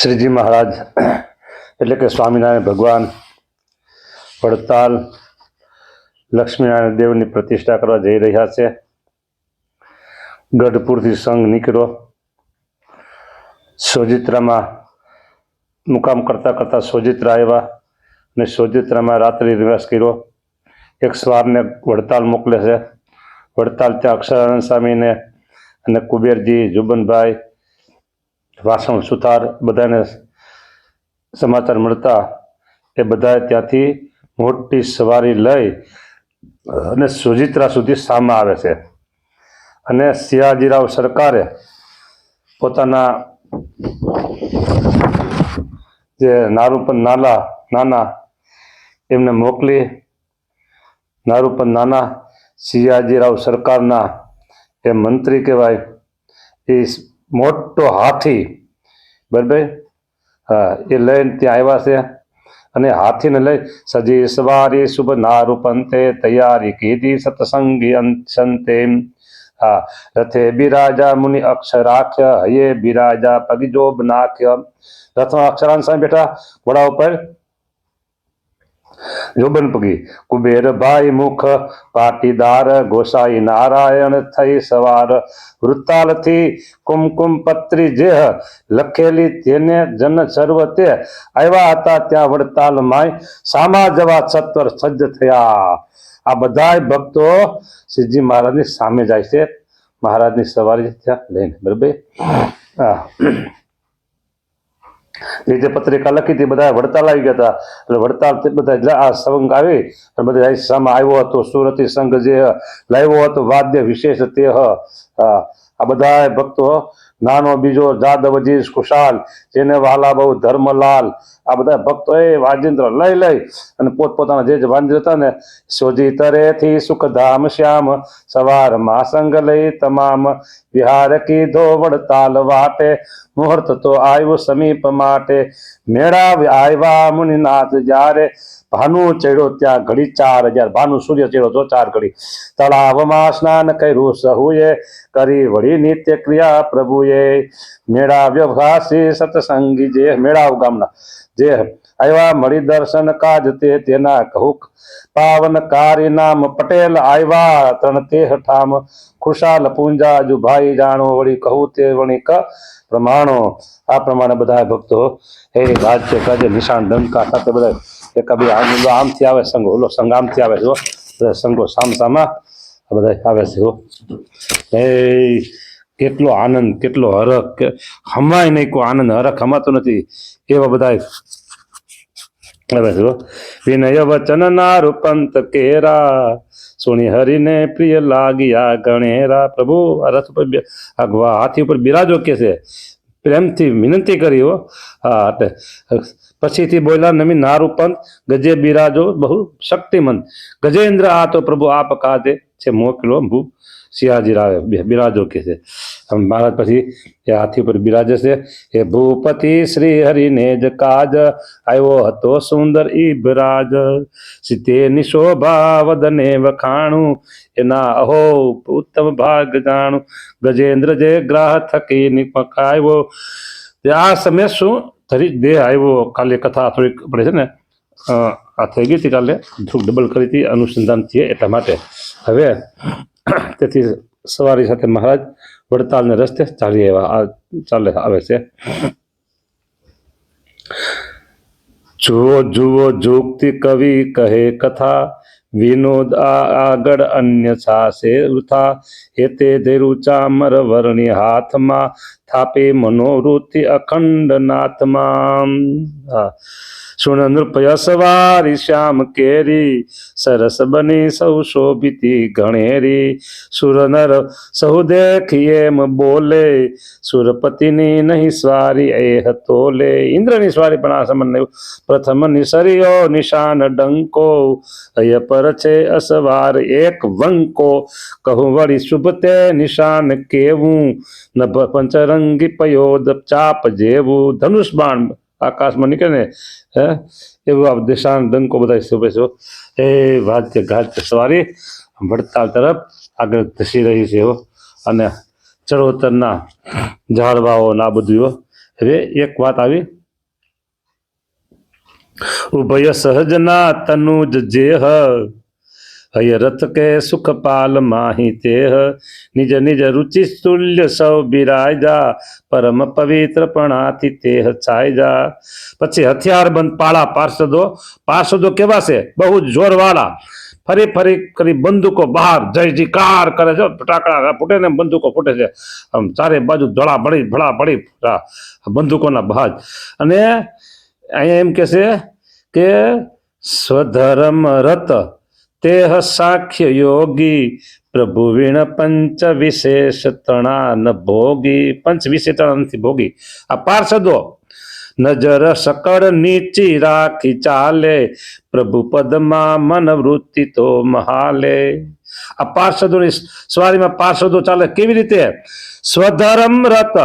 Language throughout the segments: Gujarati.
શ્રીજી મહારાજ એટલે કે સ્વામિનારાયણ ભગવાન વડતાલ લક્ષ્મીનારાયણ દેવની પ્રતિષ્ઠા કરવા જઈ રહ્યા છે. ગઢપુરથી સંઘ નીકળ્યો, સોજિત્રામાં મુકામ કરતાં કરતાં સોજિત્રા આવ્યા અને સોજિત્રામાં રાત્રિ નિવાસ કર્યો. એક સ્વારને વડતાલ મોકલે છે. વડતાલ ત્યાં અક્ષરાનંદ સ્વામીને અને કુબેરજી, જુબનભાઈ, વાસણ સુથાર બધાને સમાચાર મળતા એ બધા ત્યાંથી મોટી સવારી લઈ અને સોજિત્રા સુધી સામા આવે છે. અને સિયાજીરાવ સરકારે પોતાના જે નારૂપન નાના એમને મોકલી. નારૂપન નાના સિયાજીરાવ સરકારના એ મંત્રી કહેવાય. એ મોટો હાથી, બરાબર, હા, એ લઈને ત્યાં આવ્યા છે. અને હાથીને લઈ સજી સવારી શુભ નારૂપંતે તૈયારી કીધી સતસંગી અંતે. હા, રથે બિરાજા મુનિ અક્ષરાખ્ય હયે બિરાજા પગજોબ નાખ્ય. રથમાં અક્ષરાન સામે બેઠા, ઘોડા ઉપર જોબન પગી. કુબેરભાઈ મુખ પાટીદાર ગોસાઈ નારાયણ થઈ સવાર. વૃત્તાલથી કુમકુમ પત્રી જેહ લખેલી તેને જન સર્વ તે આવ્યા હતા ત્યાં વડતાલ માય સામા જવા સત્વર સજ્જ થયા. આ બધા ભક્તો શ્રીજી મહારાજની સામે જાય છે, મહારાજની સવારી ત્યાં લઈને, બરાબર. હા, જે પત્રિકા લખી હતી બધા વડતાલ આવી ગયા હતા. એટલે વડતાલ બધા આ સંઘ આવી અને બધા સામે આવ્યો હતો. સુરતી સંઘ જે લાવ્યો હતો વાદ્ય વિશેષ તે. આ બધા ભક્તો, નાનો બીજો જાદવજી ખુશાલ, જેને વાલા બહુ ધર્મલાલ, આ બધા ભક્તો એ વાજિંદ્ર લઈ અને પોતપોતાના જે વાંદ્ર હતા ને, સોજી તરેથી સુખધામ શ્યામ સવારમાં સંગ લઈ તમામ વિહાર કીધો વડતાલ વાટે. મુહૂર્ત તો આવ્યું સમીપ માટે. મેળા આવ્યા મુનિનાથ જ્યારે ભાનુ ચડ્યો ત્યાં ઘડી 4,000. ભાનુ સૂર્ય ચડ્યો તો 4 ઘડી. તળાવમાં સ્નાન કર્યું સહુએ કરી વળી નિત્ય ક્રિયા પ્રભુએ. મેળા વ્યવહાસી સત્સંગી જે મેળાવ ગામના જે આવ્યા મળી દર્શન કાજ તેના કહુક પાવનકારી નામ પટેલ આવ્યા 3 તેહ ઠામ. ખુશાલ પૂંજાજુ ભાઈ જાણો વળી કહું તે વણી ક પ્રમાણો. આ પ્રમાણે બધા ભક્તો એ રાજ્ય કાજે નિશાન ડંકા સાથે બધા એકાબી આમથી આવે સંઘ, ઓલો સંઘ આમથી આવે છે. બધા સંઘો સામસામા બધા આવે છે. એ કેટલો આનંદ, કેટલો હરખ, હમાય નહીં કોઈ આનંદ, હરખ હમાતો નથી એવા બધા આવે છે. વિનય વચન નારૂપંત કેરા સુણી હરિને પ્રિય લાગ્યા ગણેરા. પ્રભુ આ રથ ઉપર હાથી ઉપર બિરાજો કે છે, પ્રેમથી વિનંતી કરી હો. હા, એટલે પછીથી બોલ્યા નમી નારૂપંત ગજે બિરાજો બહુ શક્તિમંત. ગજેન્દ્ર આ તો પ્રભુ આપ કાજે છે મોકલો ભૂ સિયાજીરાવે બિરાજો કે છે. મહારાજ પછી એ હાથી ઉપર બિરાજે છે. એ ભૂપતિ શ્રી હરિને જ કાજ આવ્યો હતો સુંદર ઈભરાજ. સીતેની શોભા વદને વખાણું એના અહો ઉત્તમ ભાગ જાણું. ગજેન્દ્ર જે ગ્રાહ થકી નિપકાવ્યો. આ સમય શું ધરી દેહ આવ્યો. કાલે કથા થોડીક પડે છે ને, આ થઈ ગઈ હતી કાલે, થોડુંક ડબલ કરી હતી અનુસંધાન થઈએ એટલા માટે. હવે તેથી સવારી સાથે મહારાજ વડતાલને રસ્તે ચાલી આવ્યા આવે છે. જુઓ જુઓ જોગતી કવિ કહે કથા વિનોદ આગળ અન્ય છાસે વૃથા. હેતે ધેરું ચામર વર્ણિ હાથમાં થાપે મનોવૃત્તિ અખંડ નાથમાં. સુણ નૃપય સવારી શ્યામ કેરી સરસ બની સૌ શોભિતી ઘણેરી. સુર નર સહુ દેખી એમ બોલે સુરપતિની નહીં સ્વારી એ હતોલે. ઇન્દ્રની સ્વારી પણ આ સમન પ્રથમ નિસર્યો નિશાન ડંકો. અય પર છે અસવાર એક વંકો. કહું વળી શુભ તે નિશાન કેવું નભ પંચરંગી પયોદ ચાપ જેવું. ધનુષ બાણ આકાશમાં નીકળે ને એવું આ નિશાન ડંકો બધા શુભે છો. એ વાદ્ય ગાજ્ય સવારી વડતાલ તરફ આગળ ધસી રહી છે. અને ચરોતરના ઝાડવાઓ ના બધું. હવે એક વાત આવી ઉભય સહજના તનુજ જેહ હય રથ કે સુખપાલ માહી તેહ નિજ નિજ રુચિ તુલ્ય સૌ બિરાજા પરમ પવિત્ર પણાથી તેહ છાયજા. પછી હથિયારબંધ પાળા પાર્ષદો કેવા છે? બહુ જોરવાળા. ફરી ફરી કરી બંદૂકો બહાર જય જયકાર કરે છે. ફટાકડા ફૂટે ને બંદૂકો ફૂટે છે. આમ ચારે બાજુ ભળા બંદૂકોના બહાજ. અને અહીંયા એમ કે છે કે સ્વધર્મ રત તેહ સાખ્ય યોગી પ્રભુ વીણ પંચ વિશેષ તણા ન ભોગી. પંચ વિશેષ તણા નથી ભોગી. આ પાર્ષદો નજર સકળ નીચી રાખી ચાલે પ્રભુ પદમાં મન વૃત્તિ તો મહાલે. આ પાર્ષદોની સવારીમાં પાર્ષદો ચાલે કેવી રીતે? સ્વધર્મ રત,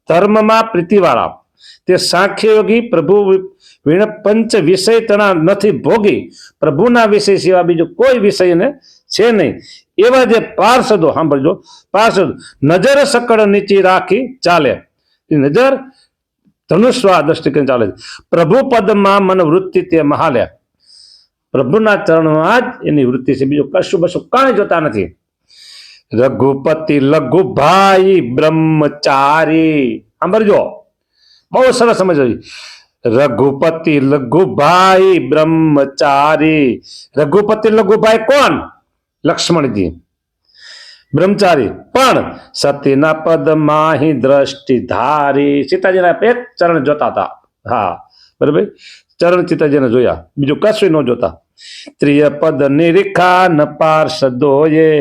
ધર્મમાં પ્રીતિવાળા. તે સાખ્ય યોગી પ્રભુ વીણ પંચ વિષય તણા નથી ભોગી. પ્રભુના વિષય સિવાય બીજો કોઈ વિષય ને છે નહીં. એવા જે પાર્ષદો, સાંભળજો, પાર્ષદ નજર સકળ નીચી રાખી ચાલે. નજર ધનુષ્વા દ્રષ્ટિ કરીને ચાલે છે. પ્રભુ પદમાં મન વૃત્તિ તે મહાલે. પ્રભુના ચરણમાં જ એની વૃત્તિ છે, બીજું કશું બશું કાંઈ જોતા નથી. રઘુપતિ લઘુભાઈ બ્રહ્મચારી. સાંભળજો, બહુ સરસ સમજ. રઘુપતિ લઘુભાઈ બ્રહ્મચારી. રઘુપતિ લઘુભાઈ કોણ? લક્ષ્મણજી બ્રહ્મચારી. પણ સતીના પદ માહી દ્રષ્ટિ ધારી. સીતાજીના એક ચરણ જોતા હતા. હા, બરાબર, ચરણ સીતાજીને જોયા, બીજું કશું ન જોતા. ત્રિય પદ નિરીખા ન પાર્ષદોએ.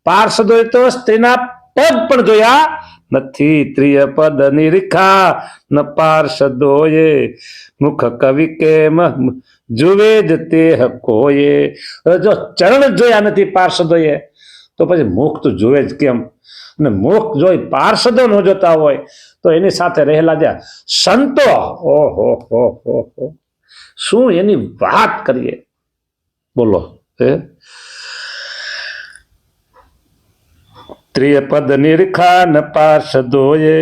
પાર્ષદોએ તો સ્ત્રીના પદ પણ જોયા નથી. ત્રિય પદ નિરીખા ન પાર્ષદોએ મુખ કવિ કેમ જુએ જ તે કોએ. જો ચરણ જોયા નથી પાર્ષદોએ તો પછી મુખ તો જોવે જ કેમ? અને મુખ જોઈ પાર્ષદો ન જોતા હોય તો એની સાથે રહેલા જે સંતો, ઓહો હો હો હો, શું એની વાત કરીએ, બોલો. ત્રિય પદ નિરખા ન પાર્ષદોએ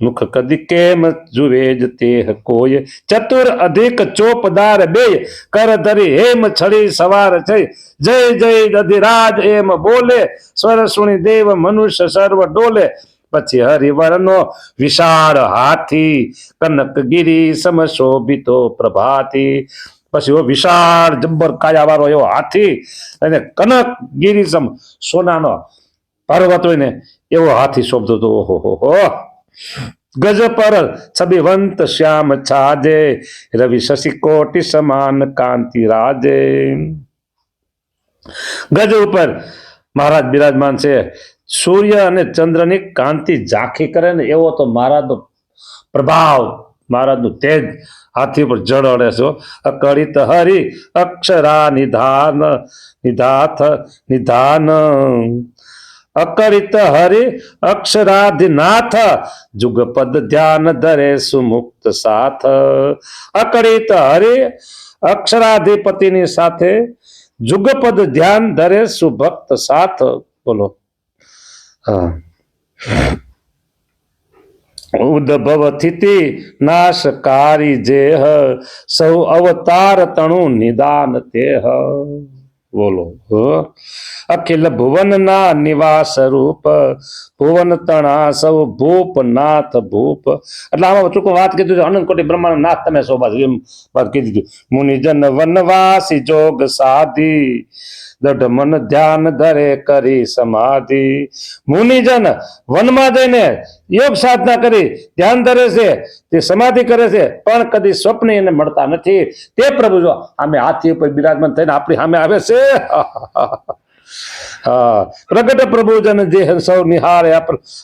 મુખ કદી કેમ જુએ જ તે કોય. ચતુર અધિક ચોપદાર બે કર ધરી હેમ છડી સવાર છે. જય જય અધિરાજ એમ બોલે સ્વર સુણી દેવ મનુષ્ય સર્વ ડોલે. પછી હરિવરનો વિશાળ હાથી કનકગીરી સમશોભિતો પ્રભાતી. પછી વિશાળ જબ્બર કાયા વાળો એવો હાથી અને કનકગીરી સમ સોનાનો પર્વત હોય ને એવો હાથી શોભતો હતો. ઓહો હો. ગજ પર છબીવંત શ્યામ છાજે રવિ શશી કોટિ સમાન કાંતિ રાજે. ગજ ઉપર મહારાજ બિરાજમાન છે. સૂર્ય અને ચંદ્રની કાંતિ ઝાંખી કરે ને એવો તો મહારાજનો પ્રભાવ, મહારાજનું તેજ હાથી પર જળ અડે છે. અકળિત હરિ અક્ષરા નિધાન નિધાથ નિધાન. અકળિત હરિ અક્ષરાધિનાથ જુગપદ ધ્યાન ધરે સુમુક્ત સાથ. અકળિત હરિ અક્ષરાધિપતિની સાથે જુગપદ ધ્યાન ધરે સુભક્ત સાથ. બોલો. ઉદ્ભવ સ્થિતિ નાશકારી જેહ સૌ અવતાર તણુ નિદાન તેહ. બોલો. અખિલ ભુવન ના નિવાસ રૂપ ભુવન તણા સૌ ભૂપનાથ ભૂપ. એટલે આમાં ટૂંકો વાત કીધું છે. અનંત કોટી બ્રહ્માંડ નાથ તમે શોભા એમ વાત કીધી હતી. મુનિજન વનવાસી જોગ સાધી દઢ મન ધ્યાન ધરે કરી સમાધિ. મુનિજન વનમાં જઈને યોગ સાધના કરી ધ્યાન ધરે છે, તે સમાધિ કરે છે, પણ કદી સ્વપ્ન એને મળતા નથી. તે પ્રભુ જો આમે હાથી ઉપર બિરાજમાન થઈને આપણી સામે આવે છે. પ્રગટ પ્રભુજન જે સૌ નિહાળે.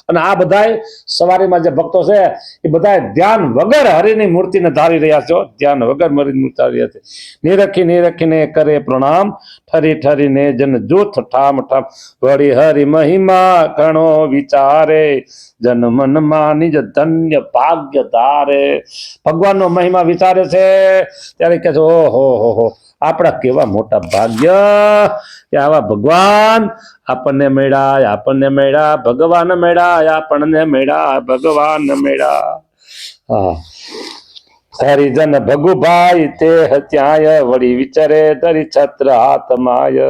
અને આ બધા સવારીમાં જે ભક્તો છે એ બધા ધ્યાન વગર હરિની મૂર્તિને ધારી રહ્યા છે. ધ્યાન વગર હરિની મૂર્તિ ધારી રહ્યા છે. નિરખી નિરખીને કરે પ્રણામ ઠરી ઠરીને જન જૂથ ઠામ ઠામ. વળી હરિ મહિમા ઘણો વિચારે જન મનમાં નિજ ધન્ય ભાગ્ય ધારે. ભગવાનનો મહિમા વિચારે છે ત્યારે કે છે ઓહો હો હો, આપણા કેવા મોટા ભાગ્ય કે આવા ભગવાન આપણને મળ્યા, આપણને મળ્યા, ભગવાન મળ્યા, આપણને મળ્યા, ભગવાન મળ્યા. હા, હરિજન ભગુભાઈ તે ત્યાંય વળી વિચારે ધરી છત્ર હાથમાય.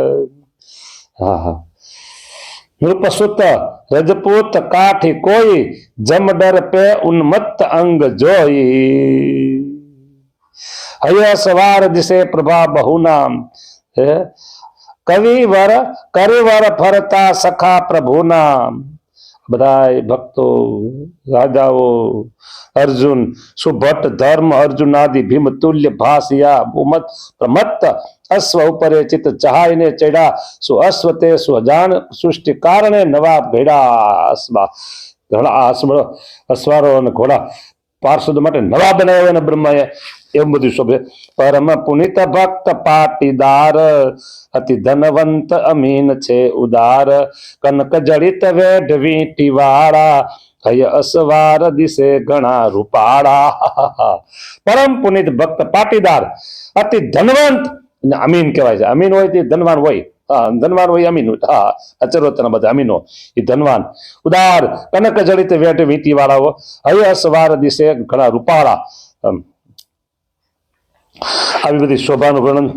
હા હા. નૃપસુત રજપૂત કાઠી કોઈ જમડર પે ઉન્મત્ત અંગ જોઈ. હય સવાર દિશે પ્રભા બહુ નામ. કવિવર કરિવર ફરતા સખા પ્રભુ નામ. બધા ભક્તો રાજાઓ અર્જુન સુભટ્ટ ધર્મ અર્જુન આદિ ભીમ તુલ્ય ભાસિયા ઉમત પ્રમત્ત અશ્વ ઉપરે ચિત ચહાઈને ચડ્યા સુ અશ્વ તે સુજાન સૃષ્ટિ કારણે નવા ભેડા. અશ્વા ઘણા અશ્વારો અને ઘોડા પાર્ષદ માટે નવા બનાવ્યા અને બ્રહ્માએ એવું બધું શોભે. પરમ પુનિત ભક્ત પાટીદાર અતિ ધનવંત અમીન છે ઉદાર કનક જડિત વેઢ વીંટી વાળા હય અસવાર દિશે ઘણા રૂપાળા. પરમ પુનિત ભક્ત પાટીદાર અતિ ધનવંત અમીન કહેવાય છે. અમીન હોય તે ધનવાન હોય. ધનવાન હોય અમીન. હા, અચરોતના બધા અમીનો એ ધનવાન. ઉદાર કનક જડિત વેઢ વીંટી વાળાઓ હય અસવાર દિશે ઘણા રૂપાળા. આવી બધી શોભાનું વર્ણન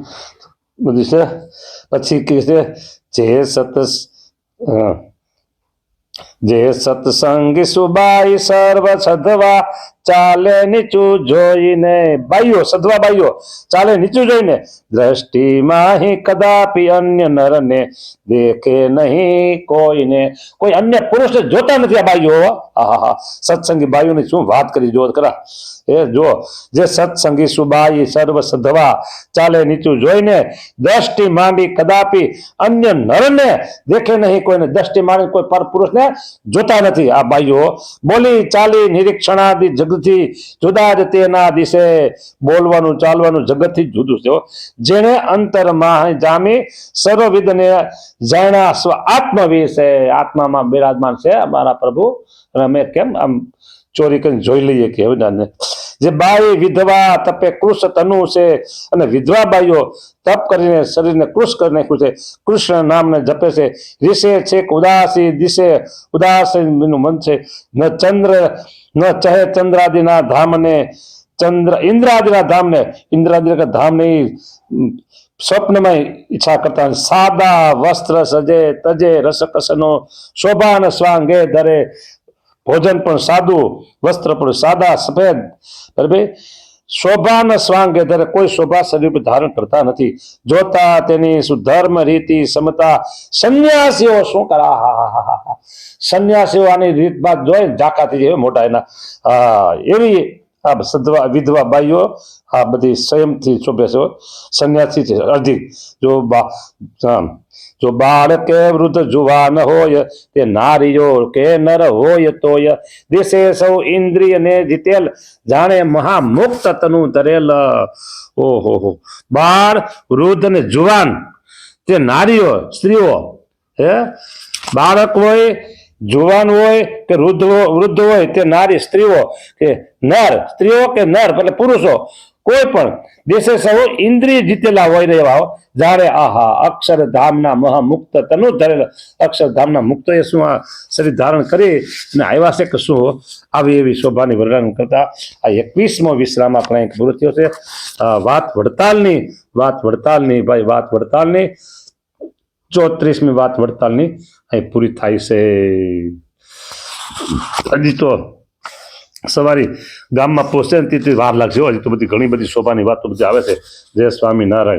બધી છે. પછી કે છે જે સત્સંગી સુબાઈ સર્વ સધવા ચાલે નીચું જોઈને. બાઈઓ સધવા બાઈઓ ચાલે નીચું જોઈને દ્રષ્ટિમાં હિ કદાપી અન્ય નરને દેખે નહીં કોઈને. કોઈ અન્ય પુરુષને જોતા નથી આ બાઈઓ. હા, સત્સંગી બાઈઓની શું વાત કરી જો ખરા. એ જો જે સત્સંગી સુબાઈ સર્વ સધવા ચાલે નીચું જોઈને દ્રષ્ટિ માંડી કદાપી અન્ય નરને દેખે નહીં કોઈને. દ્રષ્ટિ માંડી કોઈ પર પુરુષને જોતા નથી આ બાઈઓ. બોલી ચાલી નિરીક્ષણાદિ જગતથી જુદા જ તેના દિશે. બોલવાનું ચાલવાનું જગતથી જુદું છે. જેને અંતરમાં જામી સર્વવિદને જાણ્યા સ્વ આત્મ વિશે. આત્મામાં બિરાજમાન છે અમારા પ્રભુ અને અમે કેમ આમ ચોરી કરીને જોઈ લઈએ કે ને. જે બાઈ વિધવા તપે કૃષ તનુ છે અને વિધવા બાઈઓ તપ કરીને શરીરને કૃષ કરી નાખ્યું છે. કૃષ્ણ નામને જપે છે. ઋષે છે ઉદાસી દિશે ઉદાસી મન છે. ન ચંદ્ર ન ચહે ચંદ્રાદિના ધામને ચંદ્ર ઇન્દ્રાદિના ધામને ઇન્દ્રાદિના ધામને સ્વપ્નમાં ઈચ્છા કરતા. સાદા વસ્ત્ર સજે તજે રસકસનો શોભાન સ્વાંગે ધરે. ભોજન પણ સાદું વસ્ત્ર પણ સાદા સફેદ. બરાબર. શોભાન સ્વાંગે ધરે કોઈ શોભા શરીર પર ધારણ કરતા નથી. જોતા તેની સુધર્મ રીતિ સમતા. સંન્યાસીઓ શું કરા. સંન્યાસીઓ આની રીત બાદ જોઈ ઝાકા થઈ જાય મોટા એના. એવી આ સધવા વિધવા બાઈઓ આ બધી સંયમથી શોભે છે. સંન્યાસી છે અધિક. જો બાળક કે વૃદ્ધ જુવાન હોય તે નારીઓ કે નર હોય તોય દેશે સૌ ઇન્દ્રિય ને જીતેલ જાણે મહામુક્ત તનુ ધરેલ. ઓહો. બાળ વૃદ્ધ ને જુવાન તે નારીઓ સ્ત્રીઓ બાળક હોય જુવાન હોય કે વૃદ્ધ હોય તે નારી સ્ત્રીઓ કે નર સ્ત્રીઓ કે નર એટલે પુરુષો કોઈ પણ દેશે સૌ ઇન્દ્રિય જીતેલા હોય રહેવા જાણે આહા અક્ષરધામના મહામુક્ત તનુ ધરેલા. અક્ષરધામના મુક્ત એ શું આ શરીર ધારણ કરી અને આવ્યા છે કે શું આવી એવી શોભાની વર્ણન કરતા આ 21મો વિશ્રામ આપણે અહીં પૂરો થયો છે. વાત વડતાલની ભાઈ વાત વડતાલની 34મી વાત વડતાલની અહીં પૂરી થાય છે. હજી તો સવારી ગામમાં પહોંચે ને તેથી વાર લાગશે. હજી તો બધી ઘણી બધી શોભાની વાતો બધી આવે છે. જય સ્વામિનારાયણ.